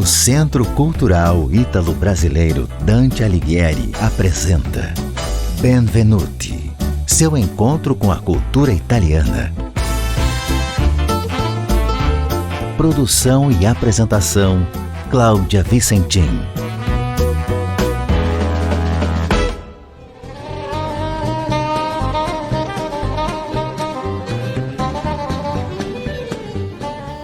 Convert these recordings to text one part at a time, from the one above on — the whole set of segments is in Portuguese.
O Centro Cultural Ítalo-Brasileiro Dante Alighieri apresenta Benvenuti, seu encontro com a cultura italiana. Produção e apresentação, Cláudia Vicentim.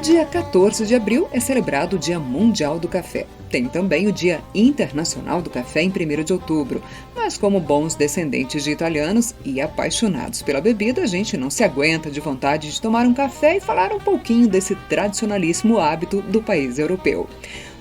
Dia 14 de abril é celebrado o Dia Mundial do Café. Tem também o Dia Internacional do Café em 1º de outubro. Mas como bons descendentes de italianos e apaixonados pela bebida, a gente não se aguenta de vontade de tomar um café e falar um pouquinho desse tradicionalíssimo hábito do país europeu.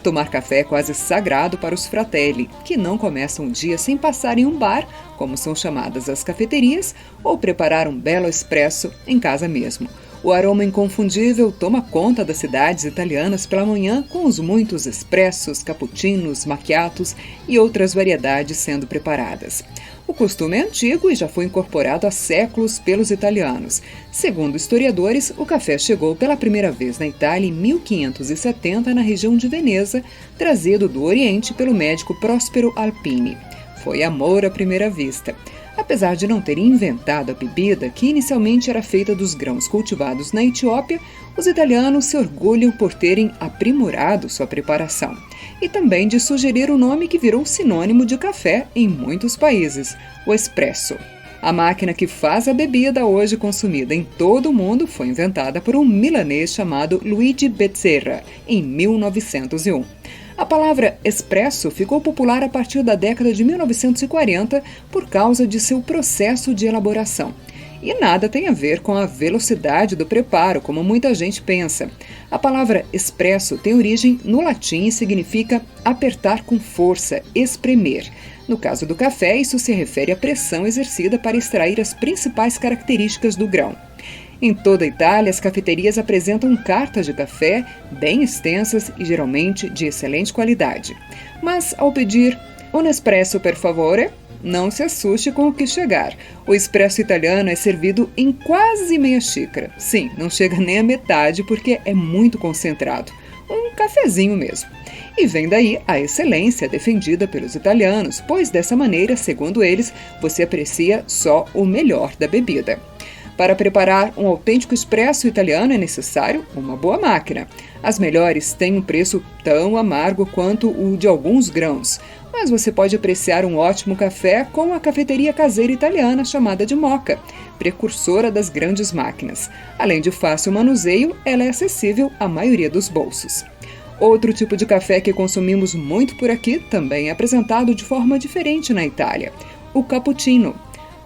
Tomar café é quase sagrado para os fratelli, que não começam o dia sem passar em um bar, como são chamadas as cafeterias, ou preparar um belo espresso em casa mesmo. O aroma inconfundível toma conta das cidades italianas pela manhã, com os muitos espressos, cappuccinos, macchiatos e outras variedades sendo preparadas. O costume é antigo e já foi incorporado há séculos pelos italianos. Segundo historiadores, o café chegou pela primeira vez na Itália em 1570 na região de Veneza, trazido do Oriente pelo médico Prospero Alpini. Foi amor à primeira vista. Apesar de não terem inventado a bebida, que inicialmente era feita dos grãos cultivados na Etiópia, os italianos se orgulham por terem aprimorado sua preparação e também de sugerir um nome que virou sinônimo de café em muitos países, o espresso. A máquina que faz a bebida hoje consumida em todo o mundo foi inventada por um milanês chamado Luigi Bezzera, em 1901. A palavra espresso ficou popular a partir da década de 1940 por causa de seu processo de elaboração. E nada tem a ver com a velocidade do preparo, como muita gente pensa. A palavra espresso tem origem no latim e significa apertar com força, espremer. No caso do café, isso se refere à pressão exercida para extrair as principais características do grão. Em toda a Itália, as cafeterias apresentam cartas de café bem extensas e geralmente de excelente qualidade. Mas ao pedir un espresso per favore, não se assuste com o que chegar. O espresso italiano é servido em quase meia xícara. Sim, não chega nem a metade porque é muito concentrado. Um cafezinho mesmo. E vem daí a excelência defendida pelos italianos, pois dessa maneira, segundo eles, você aprecia só o melhor da bebida. Para preparar um autêntico espresso italiano é necessário uma boa máquina. As melhores têm um preço tão amargo quanto o de alguns grãos, mas você pode apreciar um ótimo café com a cafeteria caseira italiana chamada de Moka, precursora das grandes máquinas. Além de fácil manuseio, ela é acessível à maioria dos bolsos. Outro tipo de café que consumimos muito por aqui também é apresentado de forma diferente na Itália, o cappuccino.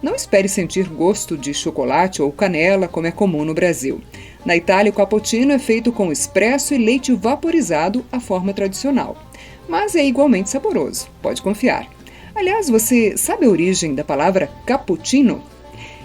Não espere sentir gosto de chocolate ou canela, como é comum no Brasil. Na Itália, o cappuccino é feito com espresso e leite vaporizado, à forma tradicional. Mas é igualmente saboroso, pode confiar. Aliás, você sabe a origem da palavra cappuccino?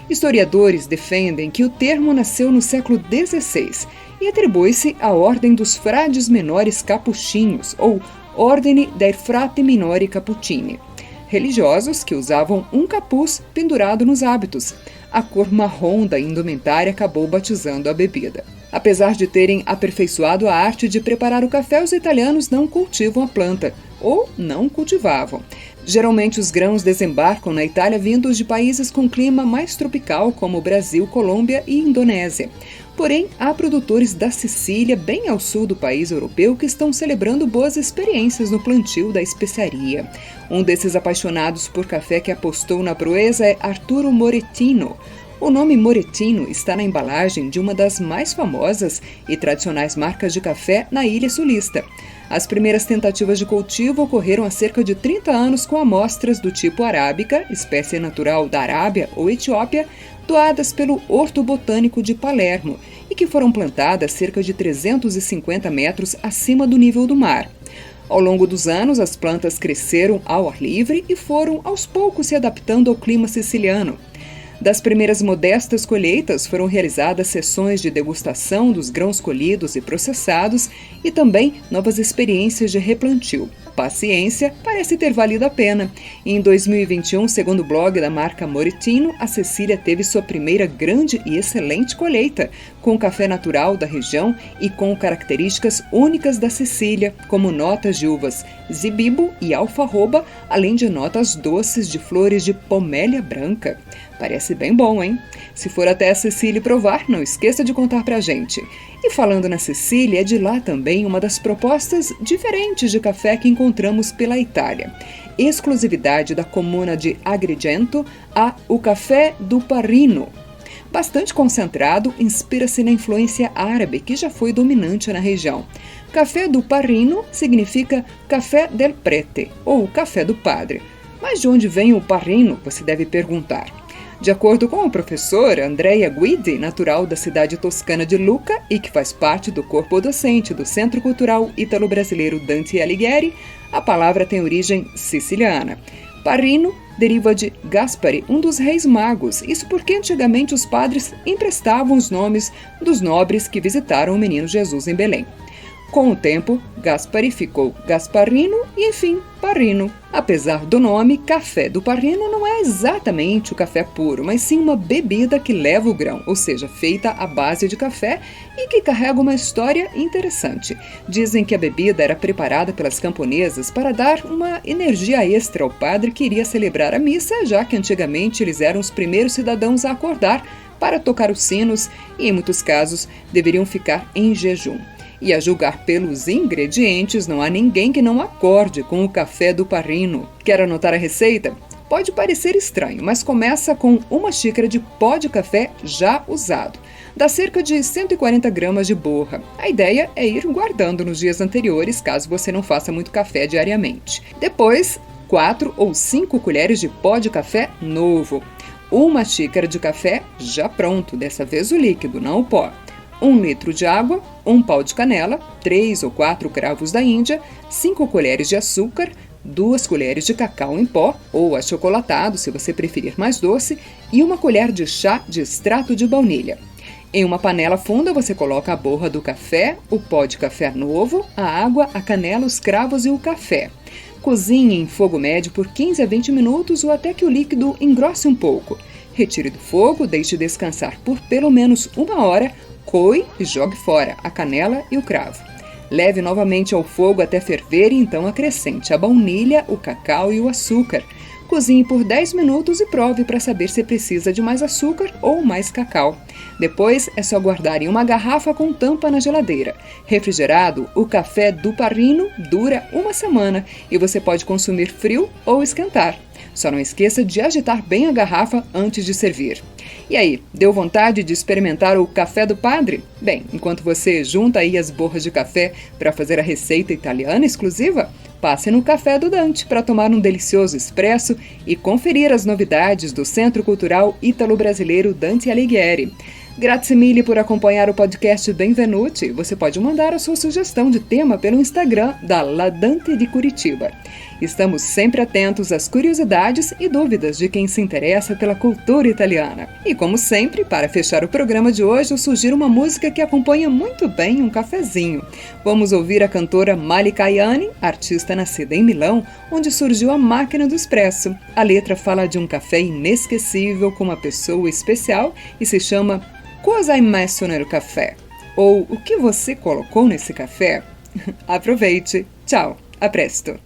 Historiadores defendem que o termo nasceu no século XVI e atribui-se à Ordem dos Frades Menores Capuchinhos, ou Ordine dei Frati Minori Cappuccini. Religiosos que usavam um capuz pendurado nos hábitos. A cor marrom da indumentária acabou batizando a bebida. Apesar de terem aperfeiçoado a arte de preparar o café, os italianos não cultivam a planta, ou não cultivavam. Geralmente os grãos desembarcam na Itália vindos de países com clima mais tropical, como Brasil, Colômbia e Indonésia. Porém, há produtores da Sicília, bem ao sul do país europeu, que estão celebrando boas experiências no plantio da especiaria. Um desses apaixonados por café que apostou na proeza é Arturo Moretino. O nome Moretino está na embalagem de uma das mais famosas e tradicionais marcas de café na ilha sulista. As primeiras tentativas de cultivo ocorreram há cerca de 30 anos com amostras do tipo arábica, espécie natural da Arábia ou Etiópia, doadas pelo Horto Botânico de Palermo e que foram plantadas cerca de 350 metros acima do nível do mar. Ao longo dos anos, as plantas cresceram ao ar livre e foram, aos poucos, se adaptando ao clima siciliano. Das primeiras modestas colheitas foram realizadas sessões de degustação dos grãos colhidos e processados e também novas experiências de replantio. paciência, parece ter valido a pena. Em 2021, segundo o blog da marca Moritino, a Cecília teve sua primeira grande e excelente colheita, com café natural da região e com características únicas da Cecília, como notas de uvas zibibo e alfarroba, além de notas doces de flores de pomélia branca. Parece bem bom, hein? Se for até a Cecília provar, não esqueça de contar pra gente. E falando na Cecília, é de lá também uma das propostas diferentes de café que encontramos pela Itália. Exclusividade da comuna de Agrigento, o café do Parrino. Bastante concentrado, inspira-se na influência árabe, que já foi dominante na região. Café do Parrino significa café del prete, ou café do padre. Mas de onde vem o Parrino, você deve perguntar. De acordo com a professora Andrea Guidi, natural da cidade toscana de Lucca e que faz parte do corpo docente do Centro Cultural Ítalo-Brasileiro Dante Alighieri, a palavra tem origem siciliana. Parrino deriva de Gaspari, um dos reis magos, isso porque antigamente os padres emprestavam os nomes dos nobres que visitaram o menino Jesus em Belém. Com o tempo, Gaspari ficou Gasparino e, enfim, Parrino. Apesar do nome, café do Parrino não é exatamente o café puro, mas sim uma bebida que leva o grão, ou seja, feita à base de café e que carrega uma história interessante. Dizem que a bebida era preparada pelas camponesas para dar uma energia extra ao padre que iria celebrar a missa, já que antigamente eles eram os primeiros cidadãos a acordar para tocar os sinos e, em muitos casos, deveriam ficar em jejum. E a julgar pelos ingredientes, não há ninguém que não acorde com o café do Parrino. Quer anotar a receita? Pode parecer estranho, mas começa com uma xícara de pó de café já usado. Dá cerca de 140 gramas de borra. A ideia é ir guardando nos dias anteriores, caso você não faça muito café diariamente. Depois, 4 ou 5 colheres de pó de café novo. Uma xícara de café já pronto, dessa vez o líquido, não o pó. 1 litro de água, 1 pau de canela, 3 ou 4 cravos da Índia, 5 colheres de açúcar, 2 colheres de cacau em pó, ou achocolatado, se você preferir mais doce, e 1 colher de chá de extrato de baunilha. Em uma panela funda, você coloca a borra do café, o pó de café novo, a água, a canela, os cravos e o café. Cozinhe em fogo médio por 15 a 20 minutos ou até que o líquido engrosse um pouco. Retire do fogo, deixe descansar por pelo menos 1 hora, coe e jogue fora a canela e o cravo. Leve novamente ao fogo até ferver e então acrescente a baunilha, o cacau e o açúcar. Cozinhe por 10 minutos e prove para saber se precisa de mais açúcar ou mais cacau. Depois é só guardar em uma garrafa com tampa na geladeira. Refrigerado, o café do Parrino dura 1 semana e você pode consumir frio ou esquentar. Só não esqueça de agitar bem a garrafa antes de servir. E aí, deu vontade de experimentar o café do padre? Bem, enquanto você junta aí as borras de café para fazer a receita italiana exclusiva, passe no Café do Dante para tomar um delicioso expresso e conferir as novidades do Centro Cultural Ítalo-Brasileiro Dante Alighieri. Grazie mille por acompanhar o podcast Benvenuti. Você pode mandar a sua sugestão de tema pelo Instagram da La Dante de Curitiba. Estamos sempre atentos às curiosidades e dúvidas de quem se interessa pela cultura italiana. E como sempre, para fechar o programa de hoje, eu sugiro uma música que acompanha muito bem um cafezinho. Vamos ouvir a cantora Malika Ayani, artista nascida em Milão, onde surgiu a máquina do expresso. A letra fala de um café inesquecível com uma pessoa especial e se chama Cosa hai messo nel café? Ou o que você colocou nesse café? Aproveite! Tchau! A presto!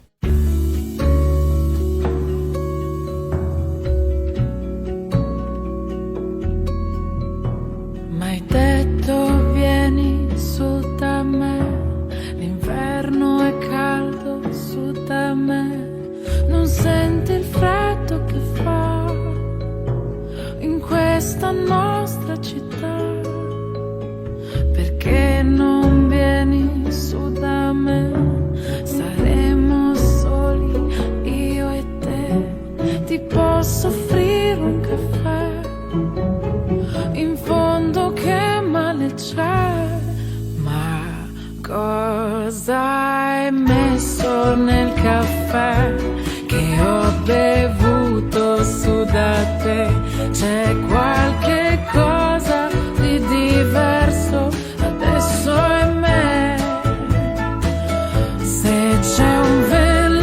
M'hai detto vieni su da me, l'inverno è caldo su da me, non senti il freddo che fa in questa nostra città, perché non vieni su da me, saremo soli io e te, ti posso offrire un caffè, in fondo che male c'è, ma cosa hai messo nel caffè che ho bevuto su da te? C'è qualche cosa di diverso adesso è me, se c'è un velo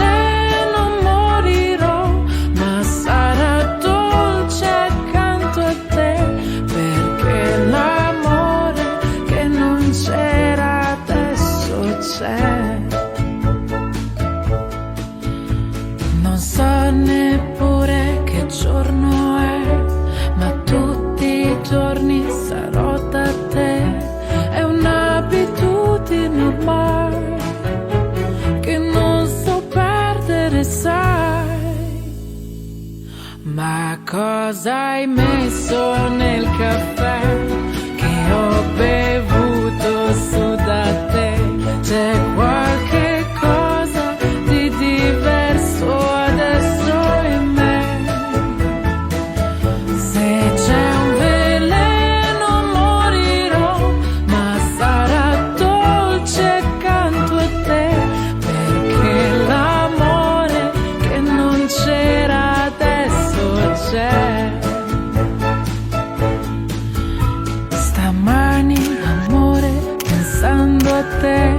a te.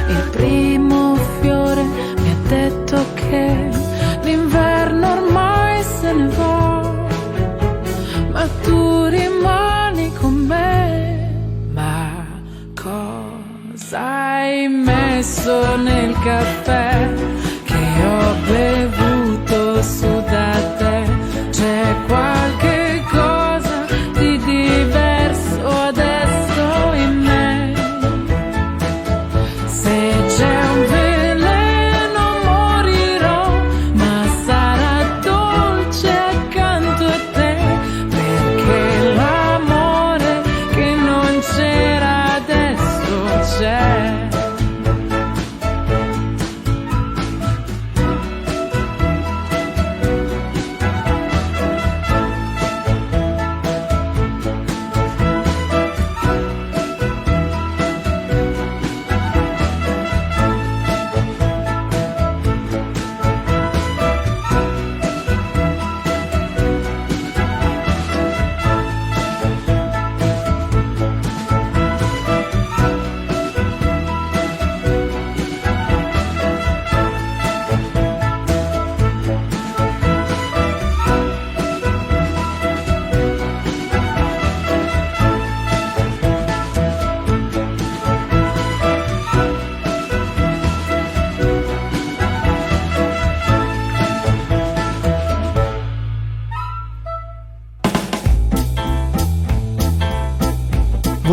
Il primo fiore mi ha detto che l'inverno ormai se ne va, ma tu rimani con me. Ma cosa hai messo nel caffè che ho bevuto su da te? C'è qualche cosa di diverso adesso in me. Se c'è un veleno morirò, ma sarà dolce accanto a te, perché l'amore che non c'era adesso c'è.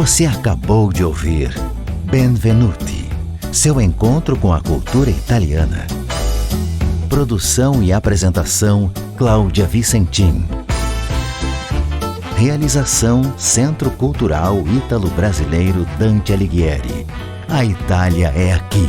Você acabou de ouvir Benvenuti, seu encontro com a cultura italiana. Produção e apresentação, Cláudia Vicentim. Realização, Centro Cultural Ítalo-Brasileiro Dante Alighieri. A Itália é aqui.